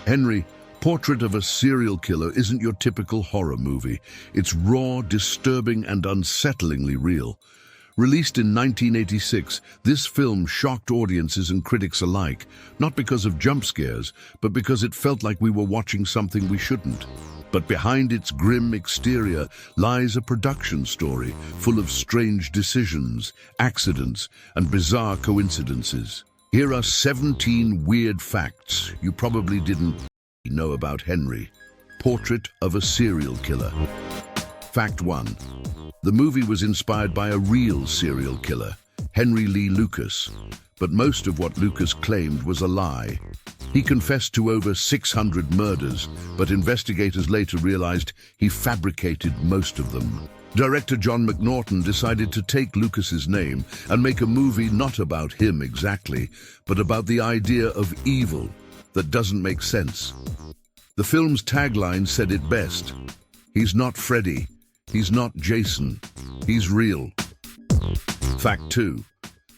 Henry, Portrait of a Serial Killer isn't your typical horror movie. It's raw, disturbing, and unsettlingly real. Released in 1986, this film shocked audiences and critics alike, not because of jump scares, but because it felt like we were watching something we shouldn't. But behind its grim exterior lies a production story full of strange decisions, accidents, and bizarre coincidences. Here are 17 weird facts you probably didn't know about Henry, Portrait of a Serial Killer. Fact 1. The movie was inspired by a real serial killer, Henry Lee Lucas, but most of what Lucas claimed was a lie. He confessed to over 600 murders, but investigators later realized he fabricated most of them. Director John McNaughton decided to take Lucas's name and make a movie not about him exactly, but about the idea of evil that doesn't make sense. The film's tagline said it best: "He's not Freddy, he's not Jason, he's real." Fact 2.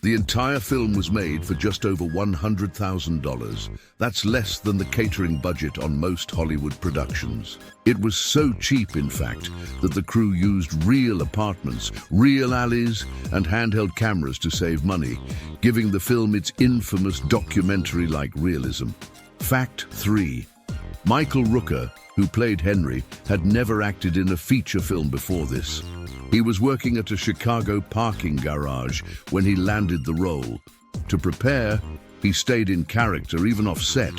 The entire film was made for just over $100,000. That's less than the catering budget on most Hollywood productions. It was so cheap, in fact, that the crew used real apartments, real alleys, and handheld cameras to save money, giving the film its infamous documentary-like realism. Fact 3. Michael Rooker, who played Henry, had never acted in a feature film before this. He was working at a Chicago parking garage when he landed the role. To prepare, he stayed in character, even off set,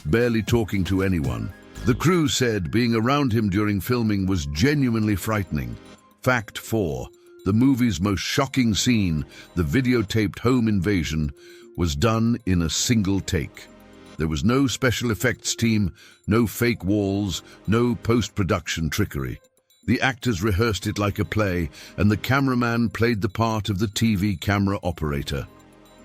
barely talking to anyone. The crew said being around him during filming was genuinely frightening. Fact 4. The movie's most shocking scene, the videotaped home invasion, was done in a single take. There was no special effects team, no fake walls, no post-production trickery. The actors rehearsed it like a play, and the cameraman played the part of the TV camera operator.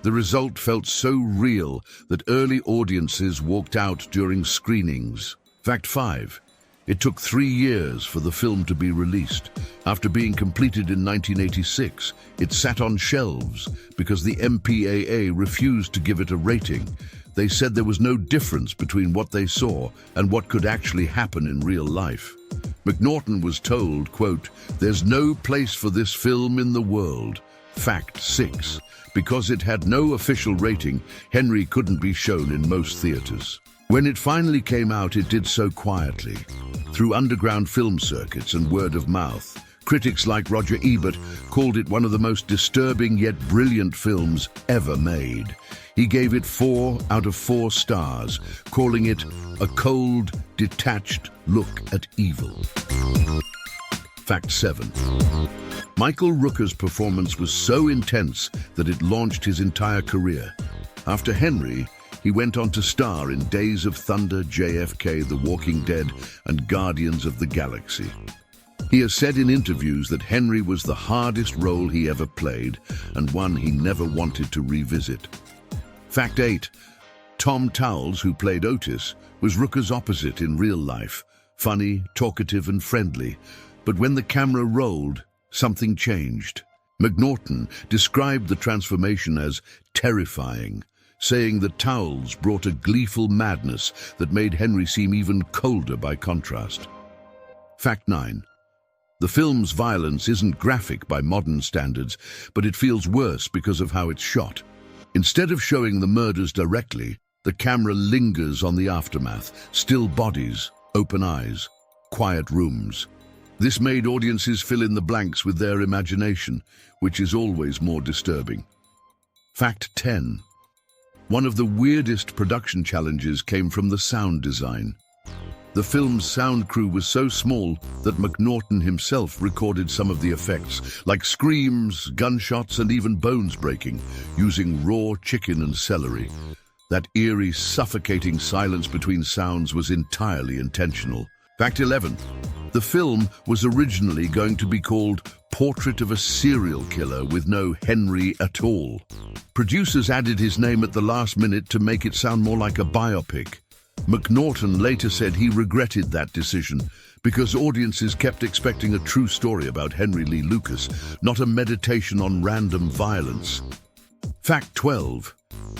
The result felt so real that early audiences walked out during screenings. Fact 5. It took 3 years for the film to be released. After being completed in 1986, it sat on shelves because the MPAA refused to give it a rating. They said there was no difference between what they saw and what could actually happen in real life. McNaughton was told, quote, "There's no place for this film in the world." Fact 6. Because it had no official rating, Henry couldn't be shown in most theaters. When it finally came out, it did so quietly, through underground film circuits and word of mouth. Critics like Roger Ebert called it one of the most disturbing yet brilliant films ever made. He gave it 4 out of 4 stars, calling it a cold, detached look at evil. Fact 7. Michael Rooker's performance was so intense that it launched his entire career. After Henry, he went on to star in Days of Thunder, JFK, The Walking Dead, and Guardians of the Galaxy. He has said in interviews that Henry was the hardest role he ever played and one he never wanted to revisit. Fact 8. Tom Towles, who played Otis, was Rooker's opposite in real life, funny, talkative, and friendly. But when the camera rolled, something changed. McNaughton described the transformation as terrifying, saying that Towles brought a gleeful madness that made Henry seem even colder by contrast. Fact 9. The film's violence isn't graphic by modern standards, but it feels worse because of how it's shot. Instead of showing the murders directly, the camera lingers on the aftermath, still bodies, open eyes, quiet rooms. This made audiences fill in the blanks with their imagination, which is always more disturbing. Fact 10. One of the weirdest production challenges came from the sound design. The film's sound crew was so small that McNaughton himself recorded some of the effects, like screams, gunshots, and even bones breaking, using raw chicken and celery. That eerie, suffocating silence between sounds was entirely intentional. Fact 11. The film was originally going to be called Portrait of a Serial Killer with no Henry at all. Producers added his name at the last minute to make it sound more like a biopic. McNaughton later said he regretted that decision because audiences kept expecting a true story about Henry Lee Lucas, not a meditation on random violence. Fact 12.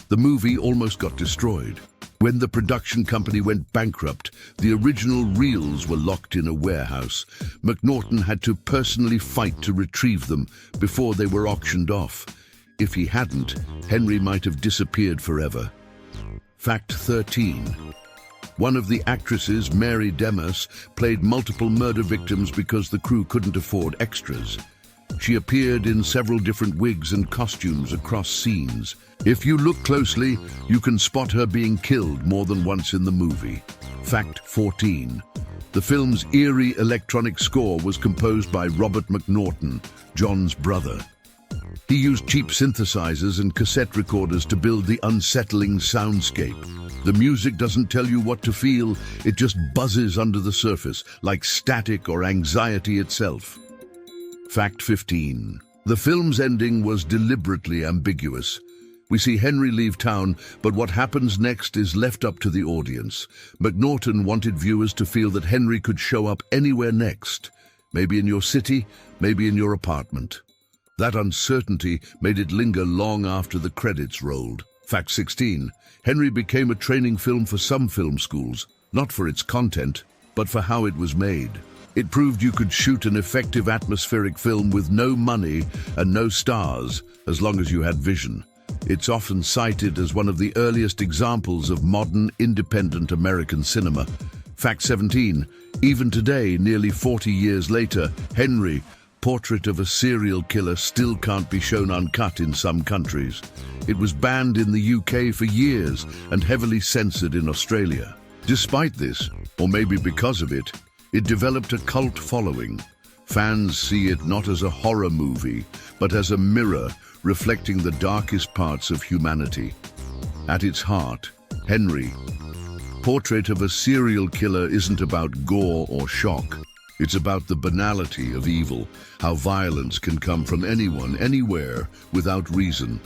The movie almost got destroyed. When the production company went bankrupt, the original reels were locked in a warehouse. McNaughton had to personally fight to retrieve them before they were auctioned off. If he hadn't, Henry might have disappeared forever. Fact 13. One of the actresses, Mary Demas, played multiple murder victims because the crew couldn't afford extras. She appeared in several different wigs and costumes across scenes. If you look closely, you can spot her being killed more than once in the movie. Fact 14. The film's eerie electronic score was composed by Robert McNaughton, John's brother. He used cheap synthesizers and cassette recorders to build the unsettling soundscape. The music doesn't tell you what to feel, it just buzzes under the surface, like static or anxiety itself. Fact 15. The film's ending was deliberately ambiguous. We see Henry leave town, but what happens next is left up to the audience. McNaughton wanted viewers to feel that Henry could show up anywhere next. Maybe in your city, maybe in your apartment. That uncertainty made it linger long after the credits rolled. Fact 16. Henry became a training film for some film schools, not for its content, but for how it was made. It proved you could shoot an effective atmospheric film with no money and no stars, as long as you had vision. It's often cited as one of the earliest examples of modern, independent American cinema. Fact 17. Even today, nearly 40 years later, Henry, Portrait of a Serial Killer, still can't be shown uncut in some countries. It was banned in the UK for years and heavily censored in Australia. Despite this, or maybe because of it, it developed a cult following. Fans see it not as a horror movie, but as a mirror reflecting the darkest parts of humanity. At its heart, Henry, Portrait of a Serial Killer, isn't about gore or shock. It's about the banality of evil, how violence can come from anyone, anywhere, without reason.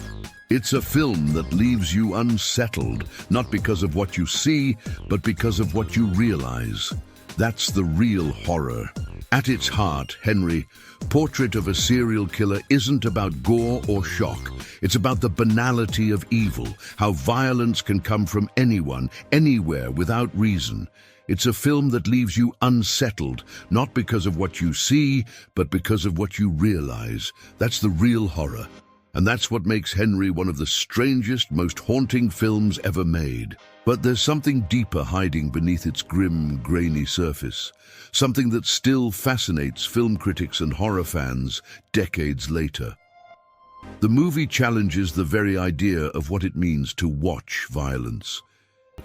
It's a film that leaves you unsettled, not because of what you see, but because of what you realize. That's the real horror. At its heart, Henry, Portrait of a Serial Killer, isn't about gore or shock. It's about the banality of evil, how violence can come from anyone, anywhere, without reason. It's a film that leaves you unsettled, not because of what you see, but because of what you realize. That's the real horror. And that's what makes Henry one of the strangest, most haunting films ever made. But there's something deeper hiding beneath its grim, grainy surface. Something that still fascinates film critics and horror fans decades later. The movie challenges the very idea of what it means to watch violence.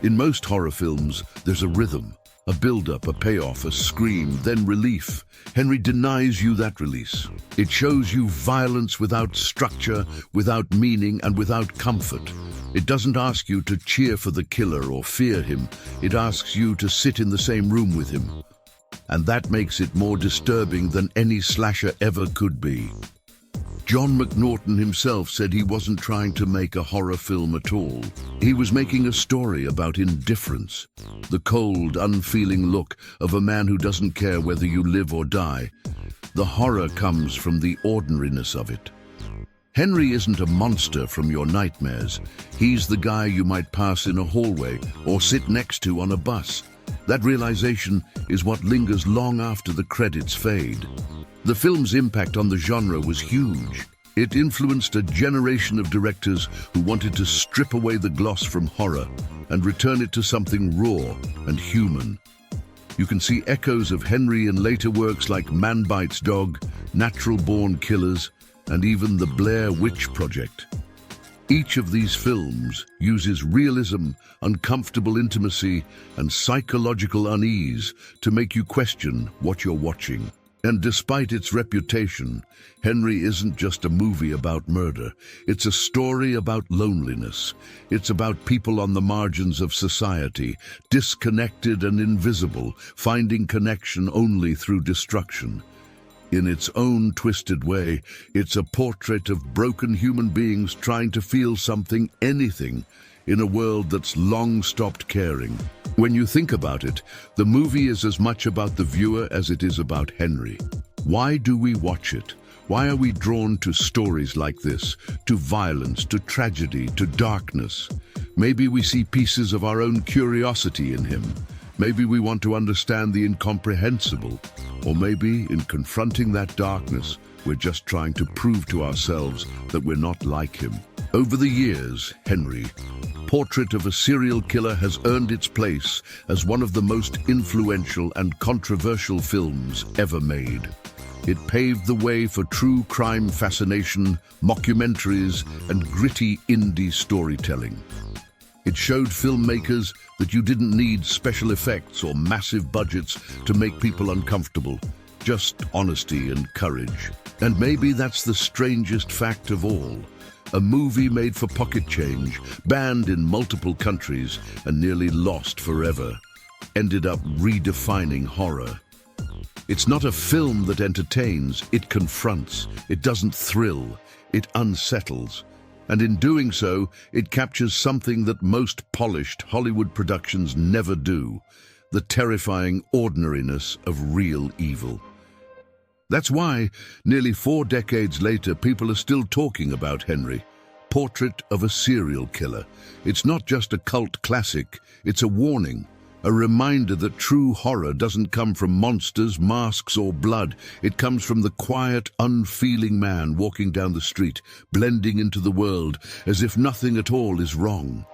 In most horror films, there's a rhythm, a build-up, a payoff, a scream, then relief. Henry denies you that release. It shows you violence without structure, without meaning, and without comfort. It doesn't ask you to cheer for the killer or fear him. It asks you to sit in the same room with him. And that makes it more disturbing than any slasher ever could be. John McNaughton himself said he wasn't trying to make a horror film at all. He was making a story about indifference, the cold, unfeeling look of a man who doesn't care whether you live or die. The horror comes from the ordinariness of it. Henry isn't a monster from your nightmares. He's the guy you might pass in a hallway or sit next to on a bus. That realization is what lingers long after the credits fade. The film's impact on the genre was huge. It influenced a generation of directors who wanted to strip away the gloss from horror and return it to something raw and human. You can see echoes of Henry in later works like Man Bites Dog, Natural Born Killers, and even The Blair Witch Project. Each of these films uses realism, uncomfortable intimacy, and psychological unease to make you question what you're watching. And despite its reputation, Henry isn't just a movie about murder. It's a story about loneliness. It's about people on the margins of society, disconnected and invisible, finding connection only through destruction. In its own twisted way, it's a portrait of broken human beings trying to feel something, anything, in a world that's long stopped caring. When you think about it, the movie is as much about the viewer as it is about Henry. Why do we watch it? Why are we drawn to stories like this, to violence, to tragedy, to darkness? Maybe we see pieces of our own curiosity in him. Maybe we want to understand the incomprehensible. Or maybe, in confronting that darkness, we're just trying to prove to ourselves that we're not like him. Over the years, Henry, Portrait of a Serial Killer has earned its place as one of the most influential and controversial films ever made. It paved the way for true crime fascination, mockumentaries, and gritty indie storytelling. It showed filmmakers that you didn't need special effects or massive budgets to make people uncomfortable, just honesty and courage. And maybe that's the strangest fact of all. A movie made for pocket change, banned in multiple countries, and nearly lost forever, ended up redefining horror. It's not a film that entertains, it confronts, it doesn't thrill, it unsettles. And in doing so, it captures something that most polished Hollywood productions never do, the terrifying ordinariness of real evil. That's why, nearly 4 decades later, people are still talking about Henry, Portrait of a Serial Killer. It's not just a cult classic, it's a warning, a reminder that true horror doesn't come from monsters, masks, or blood. It comes from the quiet, unfeeling man walking down the street, blending into the world as if nothing at all is wrong.